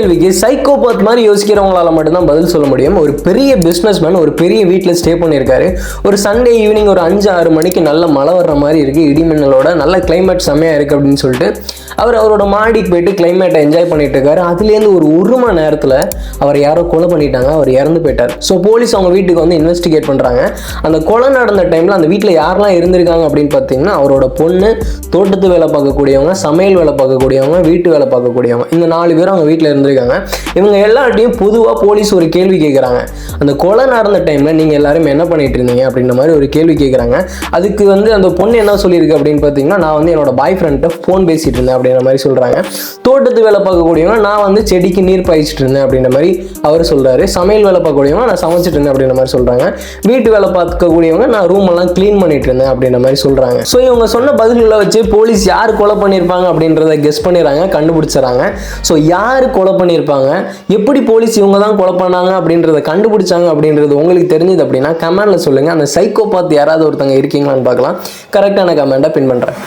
கேள்விக்கு சைக்கோபாத் மாதிரி யோசிக்கிறவங்களால மட்டும்தான் பதில் சொல்ல முடியும். ஒரு பெரிய பிஸ்னஸ்மேன் ஒரு பெரிய வீட்டில் ஸ்டே பண்ணியிருக்காரு. ஒரு சண்டே ஈவினிங் ஒரு 5-6 மணிக்கு நல்ல மழை வர்ற மாதிரி இருக்குது, இடிமின்னலோட நல்ல கிளைமேட் செம்மையாக இருக்குது அப்படின்னு சொல்லிட்டு அவரோட மாடிக்கு போயிட்டு கிளைமேட்டை என்ஜாய் பண்ணிட்டு இருக்காரு. அதுலேருந்து ஒரு மணி நேரத்தில் அவர் யாரோ கொலை பண்ணிட்டாங்க, அவர் இறந்து போயிட்டார். ஸோ போலீஸ் அவங்க வீட்டுக்கு வந்து இன்வெஸ்டிகேட் பண்ணுறாங்க. அந்த கொலை நடந்த டைமில் அந்த வீட்டில் யாரெல்லாம் இருந்திருக்காங்க அப்படின்னு பார்த்தீங்கன்னா, அவரோட பொண்ணு, தோட்டத்து வேலை பார்க்கக்கூடியவங்க, சமையல் வேலை பார்க்கக்கூடியவங்க, வீட்டு வேலை பார்க்கக்கூடியவங்க, இந்த 4 பேரும் அவங்க வீட்டில் இருந்திருக்காங்க. இவங்க எல்லார்ட்டையும் பொதுவாக போலீஸ் ஒரு கேள்வி கேட்குறாங்க. அந்த கொலை நடந்த டைமில் நீங்கள் எல்லாரும் என்ன பண்ணிட்டு இருந்தீங்க அப்படின்ற மாதிரி ஒரு கேள்வி கேட்குறாங்க. அதுக்கு வந்து அந்த பொண்ணு என்ன சொல்லியிருக்கு அப்படின்னு பார்த்தீங்கன்னா, நான் வந்து என்னோட பாய் ஃப்ரெண்ட்டை ஃபோன் பேசிட்டு இருந்தேன் அப்படின்ற மாதிரி சொல்கிறாங்க. தோட்டத்து வேலை பார்க்கக்கூடியவங்க நான் வந்து செடிக்கு நீர் பாய்ச்சிட்டு இருந்தேன் அப்படின்ற மாதிரி அவர் சொல்கிறாரு. சமையல் வேலை பார்க்கக்கூடியவங்க நான் சமைச்சிட்டு இருந்தேன் அப்படின்ற மாதிரி சொல்கிறாங்க. வீட்டு வேலை பார்க்கக்கூடியவங்க நான் ரூம் எல்லாம் க்ளீன் பண்ணிட்டு இருந்தேன் அப்படின்ற மாதிரி சொல்கிறாங்க. ஸோ இவங்க சொன்ன பதில்களை வச்சு போலீஸ் யார் கொலை பண்ணியிருப்பாங்க அப்படின்றத கெஸ் பண்ணிடுறாங்க, கண்டுபிடிச்சிடறாங்க. ஸோ யார் கொலை பண்ணியிருப்பாங்க, எப்படி போலீஸ் இவங்க தான் கொலை பண்ணாங்க அப்படின்றத கண்டுபிடிச்சாங்க அப்படின்றது உங்களுக்கு தெரிஞ்சது அப்படின்னா கமெண்ட்ல சொல்லுங்கள். அந்த சைக்கோபாத் யாராவது ஒருத்தங்க இருக்கீங்களான்னு பார்க்கலாம். கரெக்டான கமெண்ட்டை பின் பண்ணுறேன்.